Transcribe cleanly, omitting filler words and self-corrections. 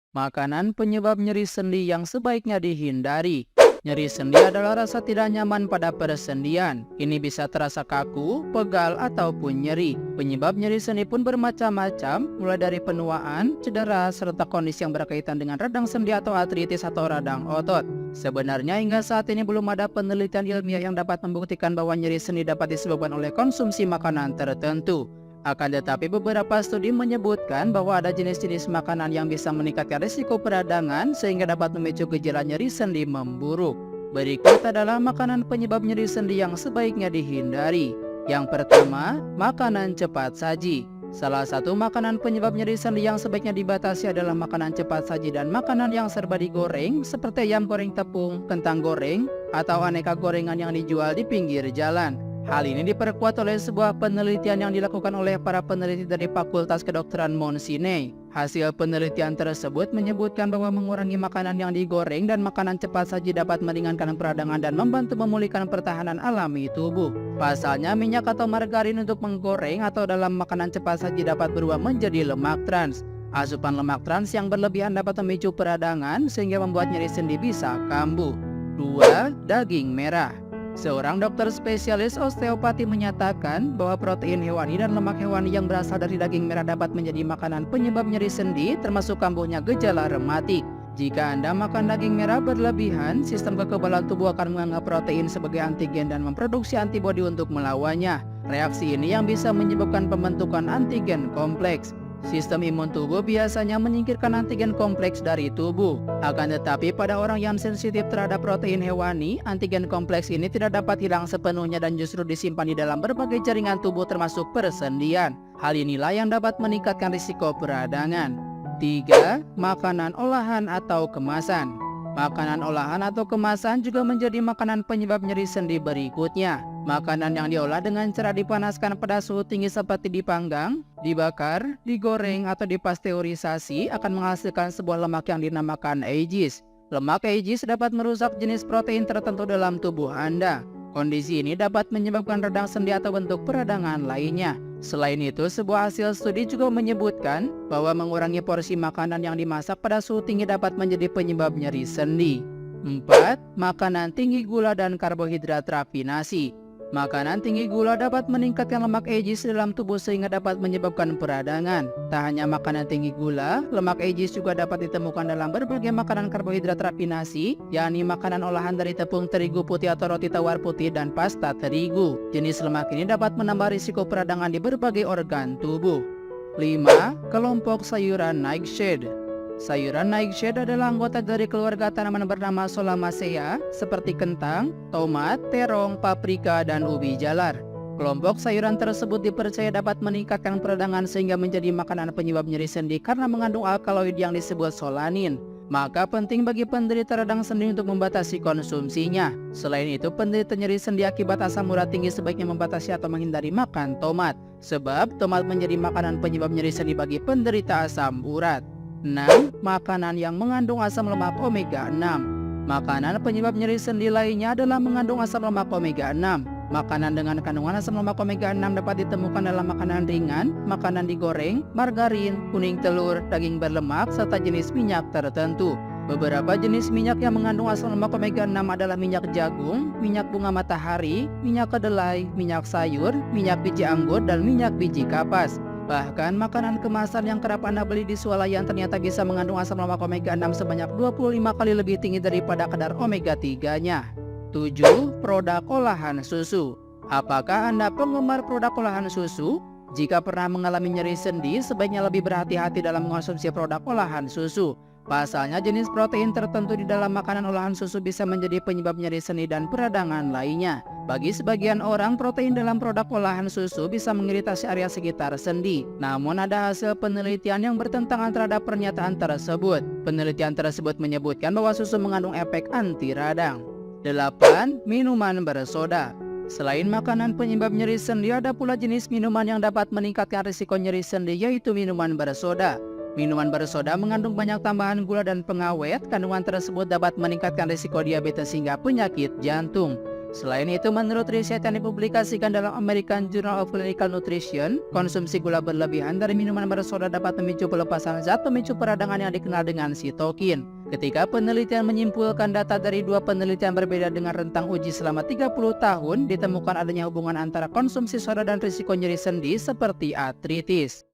Makanan penyebab nyeri sendi yang sebaiknya dihindari. Nyeri sendi adalah rasa tidak nyaman pada persendian. Ini bisa terasa kaku, pegal, ataupun nyeri. Penyebab nyeri sendi pun bermacam-macam, mulai dari penuaan, cedera, serta kondisi yang berkaitan dengan radang sendi atau artritis atau radang otot. Sebenarnya hingga saat ini belum ada penelitian ilmiah yang dapat membuktikan bahwa nyeri sendi dapat disebabkan oleh konsumsi makanan tertentu. Akan tetapi beberapa studi menyebutkan bahwa ada jenis-jenis makanan yang bisa meningkatkan risiko peradangan sehingga dapat memicu gejala nyeri sendi memburuk. Berikut adalah makanan penyebab nyeri sendi yang sebaiknya dihindari. Yang pertama, makanan cepat saji. Salah satu makanan penyebab nyeri sendi yang sebaiknya dibatasi adalah makanan cepat saji dan makanan yang serba digoreng seperti ayam goreng tepung, kentang goreng, atau aneka gorengan yang dijual di pinggir jalan. Hal ini diperkuat oleh sebuah penelitian yang dilakukan oleh para peneliti dari Fakultas Kedokteran Mount Sinai. Hasil penelitian tersebut menyebutkan bahwa mengurangi makanan yang digoreng dan makanan cepat saji dapat meringankan peradangan dan membantu memulihkan pertahanan alami tubuh. Pasalnya, minyak atau margarin untuk menggoreng atau dalam makanan cepat saji dapat berubah menjadi lemak trans. Asupan lemak trans yang berlebihan dapat memicu peradangan sehingga membuat nyeri sendi bisa kambuh. 2. Daging merah. Seorang dokter spesialis osteopati menyatakan bahwa protein hewani dan lemak hewani yang berasal dari daging merah dapat menjadi makanan penyebab nyeri sendi termasuk kambuhnya gejala rematik. Jika Anda makan daging merah berlebihan, sistem kekebalan tubuh akan menganggap protein sebagai antigen dan memproduksi antibodi untuk melawannya. Reaksi ini yang bisa menyebabkan pembentukan antigen kompleks. Sistem imun tubuh biasanya menyingkirkan antigen kompleks dari tubuh. Akan tetapi pada orang yang sensitif terhadap protein hewani, antigen kompleks ini tidak dapat hilang sepenuhnya dan justru disimpan di dalam berbagai jaringan tubuh termasuk persendian. Hal inilah yang dapat meningkatkan risiko peradangan. 3. Makanan olahan atau kemasan. Makanan olahan atau kemasan juga menjadi makanan penyebab nyeri sendi berikutnya. Makanan yang diolah dengan cara dipanaskan pada suhu tinggi seperti dipanggang, dibakar, digoreng, atau dipasteurisasi akan menghasilkan sebuah lemak yang dinamakan aegis. Lemak aegis dapat merusak jenis protein tertentu dalam tubuh Anda. Kondisi ini dapat menyebabkan radang sendi atau bentuk peradangan lainnya. Selain itu, sebuah hasil studi juga menyebutkan bahwa mengurangi porsi makanan yang dimasak pada suhu tinggi dapat menjadi penyebab nyeri sendi. 4. Makanan tinggi gula dan karbohidrat rafinasi. Makanan tinggi gula dapat meningkatkan lemak aegis dalam tubuh sehingga dapat menyebabkan peradangan. Tak hanya makanan tinggi gula, lemak aegis juga dapat ditemukan dalam berbagai makanan karbohidrat rafinasi, yakni makanan olahan dari tepung terigu putih atau roti tawar putih dan pasta terigu. Jenis lemak ini dapat menambah risiko peradangan di berbagai organ tubuh. 5. Kelompok sayuran nightshade. Sayuran nightshade adalah anggota dari keluarga tanaman bernama Solanaceae seperti kentang, tomat, terong, paprika, dan ubi jalar. Kelompok sayuran tersebut dipercaya dapat meningkatkan peradangan sehingga menjadi makanan penyebab nyeri sendi karena mengandung alkaloid yang disebut solanin. Maka penting bagi penderita radang sendi untuk membatasi konsumsinya. Selain itu, penderita nyeri sendi akibat asam urat tinggi sebaiknya membatasi atau menghindari makan tomat. Sebab tomat menjadi makanan penyebab nyeri sendi bagi penderita asam urat. 6. Makanan yang mengandung asam lemak omega 6. Makanan penyebab nyeri sendi lainnya adalah mengandung asam lemak omega 6. Makanan dengan kandungan asam lemak omega 6 dapat ditemukan dalam makanan ringan, makanan digoreng, margarin, kuning telur, daging berlemak, serta jenis minyak tertentu. Beberapa jenis minyak yang mengandung asam lemak omega 6 adalah minyak jagung, minyak bunga matahari, minyak kedelai, minyak sayur, minyak biji anggur, dan minyak biji kapas. Bahkan makanan kemasan yang kerap Anda beli di swalayan ternyata bisa mengandung asam lemak omega 6 sebanyak 25 kali lebih tinggi daripada kadar omega 3-nya. 7. Produk olahan susu. Apakah Anda penggemar produk olahan susu? Jika pernah mengalami nyeri sendi, sebaiknya lebih berhati-hati dalam mengonsumsi produk olahan susu. Pasalnya jenis protein tertentu di dalam makanan olahan susu bisa menjadi penyebab nyeri sendi dan peradangan lainnya. Bagi sebagian orang, protein dalam produk olahan susu bisa mengiritasi area sekitar sendi. Namun ada hasil penelitian yang bertentangan terhadap pernyataan tersebut. Penelitian tersebut menyebutkan bahwa susu mengandung efek anti radang. 8. Minuman bersoda. Selain makanan penyebab nyeri sendi, ada pula jenis minuman yang dapat meningkatkan risiko nyeri sendi, yaitu minuman bersoda. Minuman bersoda mengandung banyak tambahan gula dan pengawet. Kandungan tersebut dapat meningkatkan risiko diabetes hingga penyakit jantung. Selain itu, menurut riset yang dipublikasikan dalam American Journal of Clinical Nutrition, konsumsi gula berlebihan dari minuman bersoda dapat memicu pelepasan zat pemicu peradangan yang dikenal dengan sitokin. Ketika penelitian menyimpulkan data dari dua penelitian berbeda dengan rentang uji selama 30 tahun, ditemukan adanya hubungan antara konsumsi soda dan risiko nyeri sendi seperti artritis.